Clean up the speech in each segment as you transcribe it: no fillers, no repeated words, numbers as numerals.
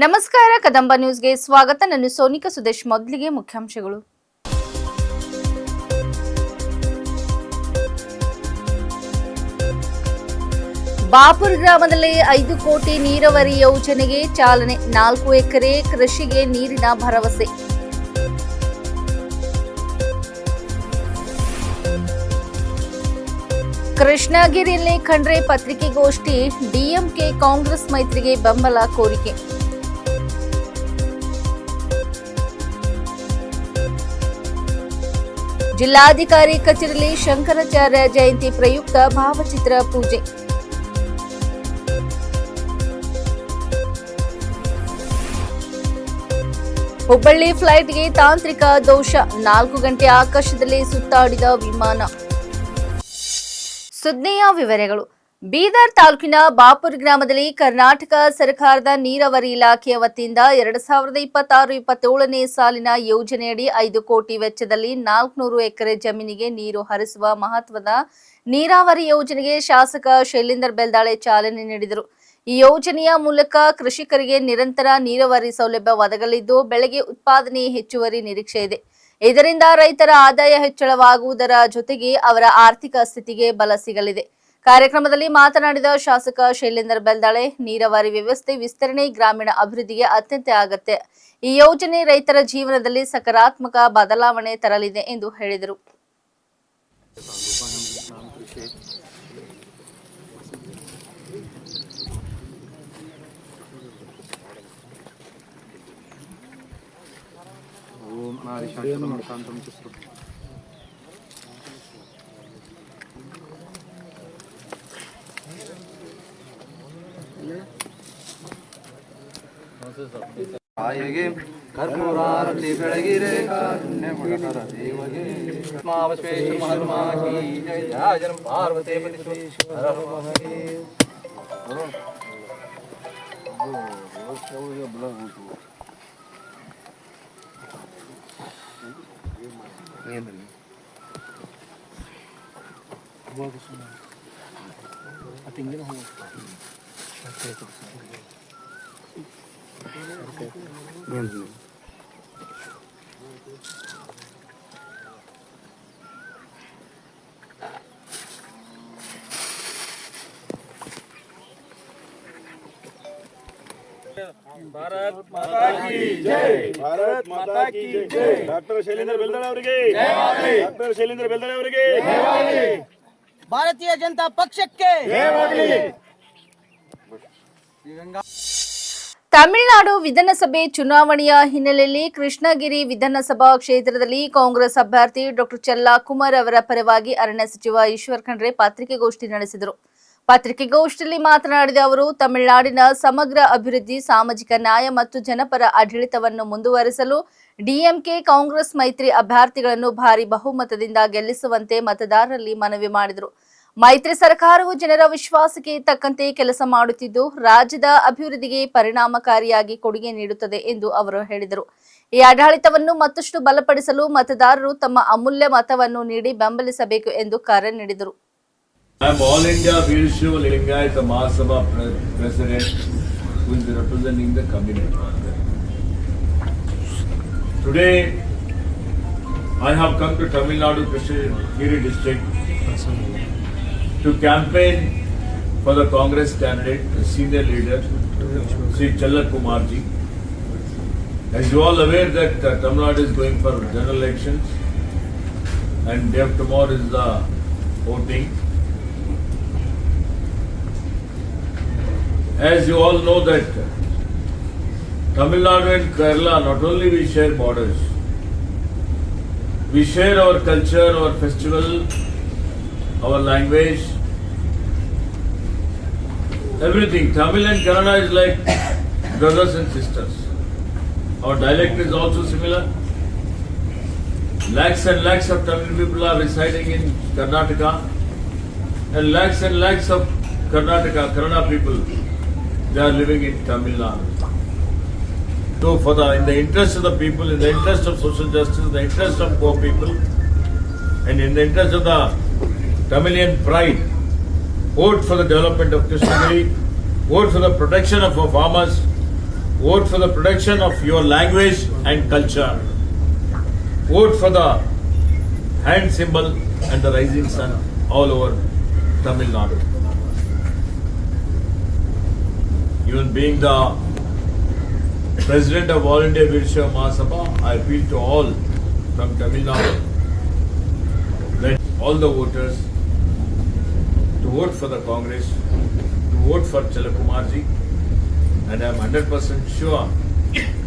ನಮಸ್ಕಾರ, ಕದಂಬ ನ್ಯೂಸ್ಗೆ ಸ್ವಾಗತ. ನಾನು ಸೋನಿಕಾ ಸುದೇಶ್. ಮೊದಲಿಗೆ ಮುಖ್ಯಾಂಶಗಳು. ಬಾಪುರ್ ಗ್ರಾಮದಲ್ಲಿ 5 ಕೋಟಿ ನೀರಾವರಿ ಯೋಜನೆಗೆ ಚಾಲನೆ. 4 ಎಕರೆ ಕೃಷಿಗೆ ನೀರಿನ ಭರವಸೆ. ಕೃಷ್ಣಗಿರಿಯಲ್ಲಿ ಖಂಡ್ರೆ ಪತ್ರಿಕೆಗೋಷ್ಠಿ. ಡಿಎಂಕೆ ಕಾಂಗ್ರೆಸ್ ಮೈತ್ರಿಗೆ ಬೆಂಬಲ ಕೋರಿಕೆ. ಜಿಲ್ಲಾಧಿಕಾರಿ ಕಚೇರಿಯಲ್ಲಿ ಶಂಕರಾಚಾರ್ಯ ಜಯಂತಿ ಪ್ರಯುಕ್ತ ಭಾವಚಿತ್ರ ಪೂಜೆ. ಹುಬ್ಬಳ್ಳಿ ಫ್ಲೈಟ್ಗೆ ತಾಂತ್ರಿಕ ದೋಷ. 4 ಗಂಟೆ ಆಕಾಶದಲ್ಲಿ ಸುತ್ತಾಡಿದ ವಿಮಾನ. ಸುದ್ದಿಯ ವಿವರಗಳು. ಬೀದರ್ ತಾಲೂಕಿನ ಬಾಪುರ್ ಗ್ರಾಮದಲ್ಲಿ ಕರ್ನಾಟಕ ಸರ್ಕಾರದ ನೀರಾವರಿ ಇಲಾಖೆಯ ವತಿಯಿಂದ 2026-27ನೇ ಸಾಲಿನ ಯೋಜನೆಯಡಿ 5 ಕೋಟಿ ವೆಚ್ಚದಲ್ಲಿ 400 ಎಕರೆ ಜಮೀನಿಗೆ ನೀರು ಹರಿಸುವ ಮಹತ್ವದ ನೀರಾವರಿ ಯೋಜನೆಗೆ ಶಾಸಕ ಶೈಲೇಂದ್ರ ಬೆಲ್ದಾಳೆ ಚಾಲನೆ ನೀಡಿದರು. ಈ ಯೋಜನೆಯ ಮೂಲಕ ಕೃಷಿಕರಿಗೆ ನಿರಂತರ ನೀರಾವರಿ ಸೌಲಭ್ಯ ಒದಗಲಿದ್ದು ಬೆಳೆಗೆ ಉತ್ಪಾದನೆ ಹೆಚ್ಚುವರಿ ನಿರೀಕ್ಷೆ ಇದೆ. ಇದರಿಂದ ರೈತರ ಆದಾಯ ಹೆಚ್ಚಳವಾಗುವುದರ ಜೊತೆಗೆ ಅವರ ಆರ್ಥಿಕ ಸ್ಥಿತಿಗೆ ಬಲ ಸಿಗಲಿದೆ. ಕಾರ್ಯಕ್ರಮದಲ್ಲಿ ಮಾತನಾಡಿದ ಶಾಸಕ ಶೈಲೇಂದ್ರ ಬೆಲ್ದಾಳೆ, ನೀರಾವರಿ ವ್ಯವಸ್ಥೆ ವಿಸ್ತರಣೆ ಗ್ರಾಮೀಣ ಅಭಿವೃದ್ಧಿಗೆ ಅತ್ಯಂತ ಅಗತ್ಯ. ಈ ಯೋಜನೆ ರೈತರ ಜೀವನದಲ್ಲಿ ಸಕಾರಾತ್ಮಕ ಬದಲಾವಣೆ ತರಲಿದೆ ಎಂದು ಹೇಳಿದರು. ಆಯಗೆ ಕರ್ಪೂರಾರತಿ ಬೆಳಗಿರೆ ಕಾರುಣ್ಯ ಗುಣಕರ ದೇವಗೆ ಮಾವಶ್ವೇಶ್ವರ ಮಹಾತ್ಮ ಕೀ ಜಯ. ಜಯ ಪಾರ್ವತಿ ಪರಮೇಶ್ವರ ಹರ ಮಹಾದೇವ. भारत माता की जय. भारत माता की जय. डॉक्टर शैलेंद्र बेल्दाळे ಅವರಿಗೆ ಜಯವಾಗಲಿ. ಡಾಕ್ಟರ್ ಶೈಲೇಂದ್ರ ಬೆಲ್ದಾಳೆ ಅವರಿಗೆ ಜಯವಾಗಲಿ. ಭಾರತೀಯ ಜನತಾ ಪಕ್ಷಕ್ಕೆ ಜಯವಾಗಲಿ. ತಮಿಳುನಾಡು ವಿಧಾನಸಭೆ ಚುನಾವಣೆಯ ಹಿನ್ನೆಲೆಯಲ್ಲಿ ಕೃಷ್ಣಗಿರಿ ವಿಧಾನಸಭಾ ಕ್ಷೇತ್ರದಲ್ಲಿ ಕಾಂಗ್ರೆಸ್ ಅಭ್ಯರ್ಥಿ ಡಾಕ್ಟರ್ ಚೆಲ್ಲಾಕುಮಾರ್ ಅವರ ಪರವಾಗಿ ಅರಣ್ಯ ಸಚಿವ ಈಶ್ವರ್ ಖಂಡ್ರೆ ಪತ್ರಿಕೆಗೋಷ್ಠಿ ನಡೆಸಿದರು. ಪತ್ರಿಕೆಗೋಷ್ಠಿಯಲ್ಲಿ ಮಾತನಾಡಿದ ಅವರು, ತಮಿಳುನಾಡಿನ ಸಮಗ್ರ ಅಭಿವೃದ್ಧಿ, ಸಾಮಾಜಿಕ ನ್ಯಾಯ ಮತ್ತು ಜನಪರ ಆಡಳಿತವನ್ನು ಮುಂದುವರಿಸಲು ಡಿಎಂಕೆ ಕಾಂಗ್ರೆಸ್ ಮೈತ್ರಿ ಅಭ್ಯರ್ಥಿಗಳನ್ನು ಭಾರಿ ಬಹುಮತದಿಂದ ಗೆಲ್ಲಿಸುವಂತೆ ಮತದಾರರಲ್ಲಿ ಮನವಿ ಮಾಡಿದರು. ಮೈತ್ರಿ ಸರ್ಕಾರವು ಜನರ ವಿಶ್ವಾಸಕ್ಕೆ ತಕ್ಕಂತೆ ಕೆಲಸ ಮಾಡುತ್ತಿದ್ದು ರಾಜ್ಯದ ಅಭಿವೃದ್ಧಿಗೆ ಪರಿಣಾಮಕಾರಿಯಾಗಿ ಕೊಡುಗೆ ನೀಡುತ್ತದೆ ಎಂದು ಅವರು ಹೇಳಿದರು. ಈ ಆಡಳಿತವನ್ನು ಮತ್ತಷ್ಟು ಬಲಪಡಿಸಲು ಮತದಾರರು ತಮ್ಮ ಅಮೂಲ್ಯ ಮತವನ್ನು ನೀಡಿ ಬೆಂಬಲಿಸಬೇಕು ಎಂದು ಕರೆ ನೀಡಿದರು. I am All India Veershiva Lingayat Mahasabha President who is representing the community. Today I have come to Tamil Nadu Krishnagiri district to campaign for the Congress candidate, the senior leader, Sri Chellakumar ji. As you all aware that Tamil Nadu is going for general elections and day after tomorrow is the voting. As you all know that Tamil Nadu and Kerala, not only we share borders, we share our culture, our festival, our language, everything. Tamil and Kannada is like brothers and sisters. Our dialect is also similar. Lakhs and lakhs of Tamil people are residing in Karnataka, and lakhs of Kannada people, they are living in Tamil Nadu. So in the interest of the people, in the interest of social justice, in the interest of poor people, and in the interest of the Tamilian pride, vote for the development of Krishnagiri, vote for the protection of our farmers, Vote for the protection of your language and culture. Vote for the hand symbol and the rising sun all over Tamil Nadu. Even being the President of All India Virsha Mahasabha, I appeal to all from Tamil Nadu, that all the voters to vote for the Congress, to vote for Chalakumarji, and I am 100% sure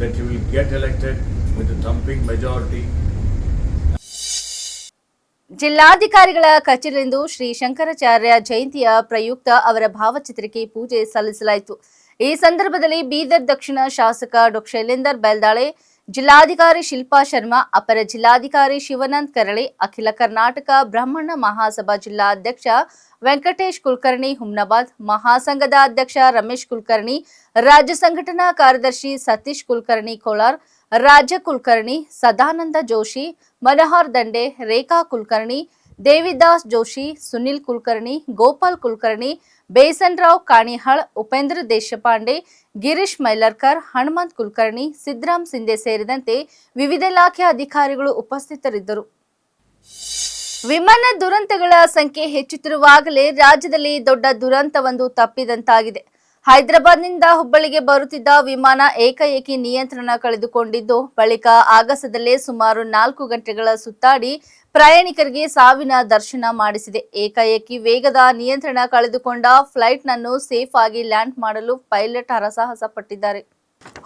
that you will get elected with a thumping majority. ಜಿಲ್ಲಾಧಿಕಾರಿಗಳ ಕಚೇರಿಯಲ್ಲಿಂದು ಶ್ರೀ ಶಂಕರಾಚಾರ್ಯ ಜಯಂತಿಯ ಪ್ರಯುಕ್ತ ಅವರ ಭಾವಚಿತ್ರಕ್ಕೆ ಪೂಜೆ ಸಲ್ಲಿಸಲಾಯಿತು. ಈ ಸಂದರ್ಭದಲ್ಲಿ ಬೀದರ್ ದಕ್ಷಿಣ ಶಾಸಕ ಡಾ ಶೈಲೇಂದರ್ ಬೆಲ್ದಾಳೆ, ಜಿಲ್ಲಾಧಿಕಾರಿ ಶಿಲ್ಪಾ ಶರ್ಮಾ, ಅಪರ ಜಿಲ್ಲಾಧಿಕಾರಿ ಶಿವಾನಂದ್ ಕರಳೆ, ಅಖಿಲ ಕರ್ನಾಟಕ ಬ್ರಾಹ್ಮಣ ಮಹಾಸಭಾ ಜಿಲ್ಲಾಧ್ಯಕ್ಷ ವೆಂಕಟೇಶ್ ಕುಲಕರ್ಣಿ ಹುಮ್ನಾಬಾದ್, ಮಹಾಸಂಘದ ಅಧ್ಯಕ್ಷ ರಮೇಶ್ ಕುಲಕರ್ಣಿ, ರಾಜ್ಯ ಸಂಘಟನಾ ಕಾರ್ಯದರ್ಶಿ ಸತೀಶ್ ಕುಲಕರ್ಣಿ ಕೋಲಾರ್, ರಾಜ್ಯ ಕುಲಕರ್ಣಿ ಸದಾನಂದ ಜೋಶಿ, ಮನೋಹರ್ ದಂಡೆ, ರೇಖಾ ಕುಲಕರ್ಣಿ, ದೇವಿದಾಸ್ ಜೋಶಿ, ಸುನಿಲ್ ಕುಲಕರ್ಣಿ, ಗೋಪಾಲ್ ಕುಲಕರ್ಣಿ, ಬೇಸನ್ರಾವ್ ಕಾಣಿಹಾಳ್, ಉಪೇಂದ್ರ ದೇಶಪಾಂಡೆ, ಗಿರೀಶ್ ಮೈಲರ್ಕರ್, ಹನುಮಂತ್ ಕುಲಕರ್ಣಿ, ಸಿದ್ದರಾಮ್ ಸಿಂಧೆ ಸೇರಿದಂತೆ ವಿವಿಧ ಇಲಾಖೆ ಅಧಿಕಾರಿಗಳು ಉಪಸ್ಥಿತರಿದ್ದರು. ವಿಮಾನ ದುರಂತಗಳ ಸಂಖ್ಯೆ ಹೆಚ್ಚುತ್ತಿರುವಾಗಲೇ ರಾಜ್ಯದಲ್ಲಿ ದೊಡ್ಡ ದುರಂತವೊಂದು ತಪ್ಪಿದಂತಾಗಿದೆ. ಹೈದರಾಬಾದ್ನಿಂದ ಹುಬ್ಬಳ್ಳಿಗೆ ಬರುತ್ತಿದ್ದ ವಿಮಾನ ಏಕಾಏಕಿ ನಿಯಂತ್ರಣ ಕಳೆದುಕೊಂಡಿದ್ದು, ಬಳಿಕ ಆಗಸದಲ್ಲೇ ಸುಮಾರು 4 ಗಂಟೆಗಳ ಸುತ್ತಾಡಿ ಪ್ರಯಾಣಿಕರಿಗೆ ಸಾವಿನ ದರ್ಶನ ಮಾಡಿಸಿದೆ. ಏಕಾಏಕಿ ವೇಗದ ನಿಯಂತ್ರಣ ಕಳೆದುಕೊಂಡ ಫ್ಲೈಟ್ನನ್ನು ಸೇಫ್ ಆಗಿ ಲ್ಯಾಂಡ್ ಮಾಡಲು ಪೈಲಟ್ ಹರಸಾಹಸ ಪಟ್ಟಿದ್ದಾರೆ.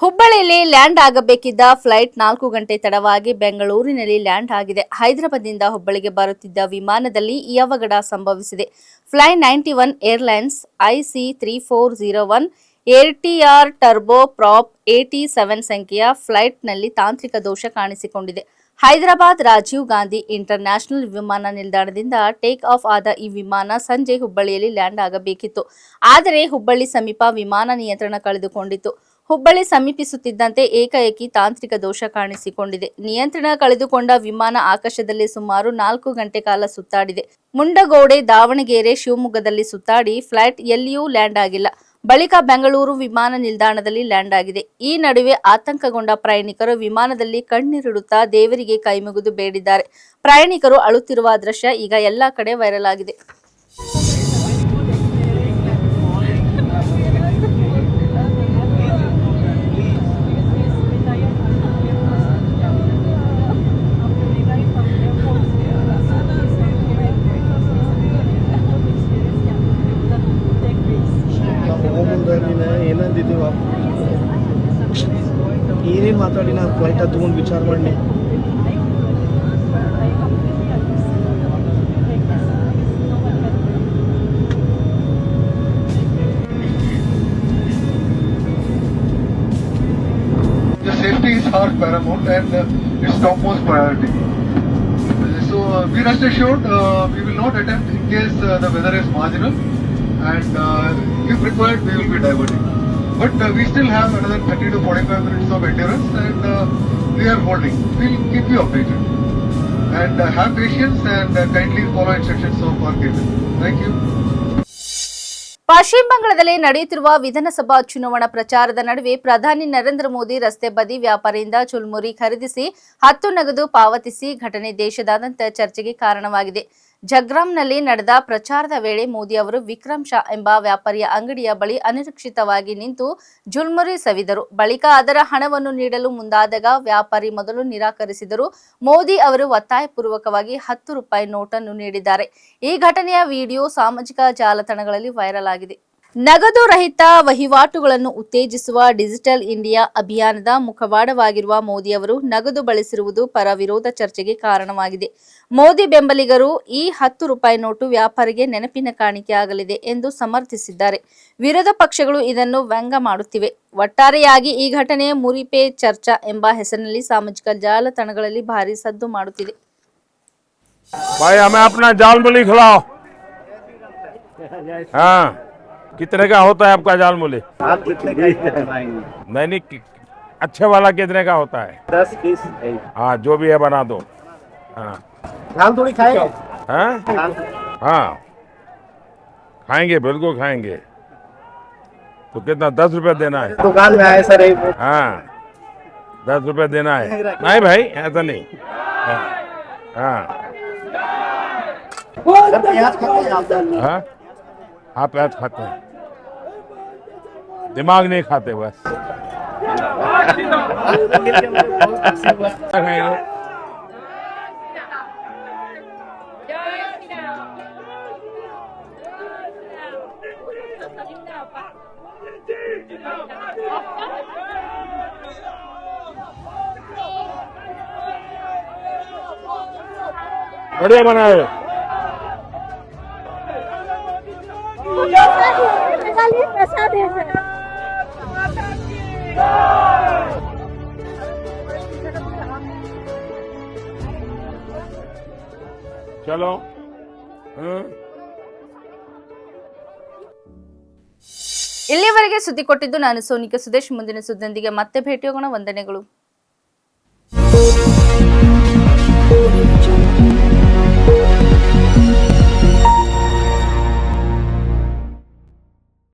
ಹುಬ್ಬಳ್ಳಿಯಲ್ಲಿ ಲ್ಯಾಂಡ್ ಆಗಬೇಕಿದ್ದ ಫ್ಲೈಟ್ 4 ಗಂಟೆ ತಡವಾಗಿ ಬೆಂಗಳೂರಿನಲ್ಲಿ ಲ್ಯಾಂಡ್ ಆಗಿದೆ. ಹೈದರಾಬಾದ್ನಿಂದ ಹುಬ್ಬಳ್ಳಿಗೆ ಬರುತ್ತಿದ್ದ ವಿಮಾನದಲ್ಲಿ ಈ ಅವಘಡ ಸಂಭವಿಸಿದೆ. Fly 91 airlines IC3401 ATR turbo prop AT7 ಸಂಖ್ಯೆಯ ಫ್ಲೈಟ್ನಲ್ಲಿ ತಾಂತ್ರಿಕ ದೋಷ ಕಾಣಿಸಿಕೊಂಡಿದೆ. ಹೈದರಾಬಾದ್ ರಾಜೀವ್ ಗಾಂಧಿ ಇಂಟರ್ ನ್ಯಾಷನಲ್ ವಿಮಾನ ನಿಲ್ದಾಣದಿಂದ ಟೇಕ್ ಆಫ್ ಆದ ಈ ವಿಮಾನ ಸಂಜೆ ಹುಬ್ಬಳ್ಳಿಯಲ್ಲಿ ಲ್ಯಾಂಡ್ ಆಗಬೇಕಿತ್ತು. ಆದರೆ ಹುಬ್ಬಳ್ಳಿ ಸಮೀಪ ವಿಮಾನ ನಿಯಂತ್ರಣ ಕಳೆದುಕೊಂಡಿತ್ತು. ಹುಬ್ಬಳ್ಳಿ ಸಮೀಪಿಸುತ್ತಿದ್ದಂತೆ ಏಕಾಏಕಿ ತಾಂತ್ರಿಕ ದೋಷ ಕಾಣಿಸಿಕೊಂಡಿದೆ. ನಿಯಂತ್ರಣ ಕಳೆದುಕೊಂಡ ವಿಮಾನ ಆಕಾಶದಲ್ಲಿ ಸುಮಾರು 4 ಗಂಟೆ ಕಾಲ ಸುತ್ತಾಡಿದೆ. ಮುಂಡಗೋಡೆ, ದಾವಣಗೆರೆ, ಶಿವಮೊಗ್ಗದಲ್ಲಿ ಸುತ್ತಾಡಿ ಫ್ಲೈಟ್ ಎಲ್ಲಿಯೂ ಲ್ಯಾಂಡ್ ಆಗಿಲ್ಲ. ಬಳಿಕ ಬೆಂಗಳೂರು ವಿಮಾನ ನಿಲ್ದಾಣದಲ್ಲಿ ಲ್ಯಾಂಡ್ ಆಗಿದೆ. ಈ ನಡುವೆ ಆತಂಕಗೊಂಡ ಪ್ರಯಾಣಿಕರು ವಿಮಾನದಲ್ಲಿ ಕಣ್ಣೀರಿಡುತ್ತಾ ದೇವರಿಗೆ ಕೈಮುಗಿದು ಬೇಡಿದ್ದಾರೆ. ಪ್ರಯಾಣಿಕರು ಅಳುತ್ತಿರುವ ದೃಶ್ಯ ಈಗ ಎಲ್ಲಾ ಕಡೆ ವೈರಲ್ ಆಗಿದೆ. ಏನಂದಿದ್ದೀವಿ ಏನೇನು ಮಾತಾಡಿ ನಾನು ಫ್ಲೈಟ್ ಹತ್ಕೊಂಡು ವಿಚಾರ ಮಾಡಿ The safety is our paramount and it's topmost priority. So be rest assured, we will not attempt in case the weather is marginal, and if required, we will be diverting. But we still have another 30 to 45 minutes of endurance, and we are holding. We'll keep you updated. And have patience and kindly follow instructions of our captain. Thank you. ಪಶ್ಚಿಮ ಬಂಗಾಳದಲ್ಲಿ ನಡೆಯುತ್ತಿರುವ ವಿಧಾನಸಭಾ ಚುನಾವಣಾ ಪ್ರಚಾರದ ನಡುವೆ ಪ್ರಧಾನಿ ನರೇಂದ್ರ ಮೋದಿ ರಸ್ತೆ ಬದಿ ವ್ಯಾಪಾರಿಯಿಂದ ಚುಲ್ಮುರಿ ಖರೀದಿಸಿ 10 ನಗದು ಪಾವತಿಸಿ ಘಟನೆ ದೇಶದಾದ್ಯಂತ ಚರ್ಚೆಗೆ ಕಾರಣವಾಗಿದೆ. ಜಗ್ರಾಮ್ನಲ್ಲಿ ನಡೆದ ಪ್ರಚಾರದ ವೇಳೆ ಮೋದಿ ಅವರು ವಿಕ್ರಮ್ ಶಾ ಎಂಬ ವ್ಯಾಪಾರಿಯ ಅಂಗಡಿಯ ಬಳಿ ಅನಿರೀಕ್ಷಿತವಾಗಿ ನಿಂತು ಜುಲ್ಮುರಿ ಸವಿದರು. ಬಳಿಕ ಅದರ ಹಣವನ್ನು ನೀಡಲು ಮುಂದಾದಾಗ ವ್ಯಾಪಾರಿ ಮೊದಲು ನಿರಾಕರಿಸಿದರು. ಮೋದಿ ಅವರು ಒತ್ತಾಯಪೂರ್ವಕವಾಗಿ 10 ರೂಪಾಯಿ ನೋಟನ್ನು ನೀಡಿದ್ದಾರೆ. ಈ ಘಟನೆಯ ವಿಡಿಯೋ ಸಾಮಾಜಿಕ ಜಾಲತಾಣಗಳಲ್ಲಿ ವೈರಲ್ ಆಗಿದೆ. ನಗದು ರಹಿತ ವಹಿವಾಟುಗಳನ್ನು ಉತ್ತೇಜಿಸುವ ಡಿಜಿಟಲ್ ಇಂಡಿಯಾ ಅಭಿಯಾನದ ಮುಖವಾಡವಾಗಿರುವ ಮೋದಿ ಅವರು ನಗದು ಬಳಸಿರುವುದು ಪರ ವಿರೋಧ ಚರ್ಚೆಗೆ ಕಾರಣವಾಗಿದೆ. ಮೋದಿ ಬೆಂಬಲಿಗರು ಈ 10 ರೂಪಾಯಿ ನೋಟು ವ್ಯಾಪಾರಿಗೆ ನೆನಪಿನ ಕಾಣಿಕೆಯಾಗಲಿದೆ ಎಂದು ಸಮರ್ಥಿಸಿದ್ದಾರೆ. ವಿರೋಧ ಪಕ್ಷಗಳು ಇದನ್ನು ವ್ಯಂಗ್ಯ ಮಾಡುತ್ತಿವೆ. ಒಟ್ಟಾರೆಯಾಗಿ ಈ ಘಟನೆ ಮುರಿಪೆ ಚರ್ಚಾ ಎಂಬ ಹೆಸರಿನಲ್ಲಿ ಸಾಮಾಜಿಕ ಜಾಲತಾಣಗಳಲ್ಲಿ ಭಾರಿ ಸದ್ದು ಮಾಡುತ್ತಿದೆ. भाई हमें अपना जाल मूली खिलाओ। हाँ कितने का होता है आपका जाल मूली? आप कितने का नहीं अच्छे वाला कितने का होता है? 10 20 हाँ जो भी है बना दो। हाँ दाल थोड़ी खाएंगे? हाँ हाँ खाएंगे बिल्कुल खाएंगे। तो कितना 10 रुपया देना है? दुकान में आए सर एक हाँ 10 रुपया देना है। नहीं भाई ऐसा नहीं। हाँ सर प्याज खाते हैं आप? हाँ हाँ प्याज खाते हैं, दिमाग नहीं खाते बस। बढ़िया बनाए। चलो ಇಲ್ಲಿಯವರೆಗೆ ಸುದ್ದಿ ಕೊಟ್ಟಿದ್ದು ನಾನು ಸೋನಿಕಾ ಸುದೇಶ್. ಮುಂದಿನ ಸುದ್ದಿಯೊಂದಿಗೆ ಮತ್ತೆ ಭೇಟಿಯಾಗೋಣ. ವಂದನೆಗಳು.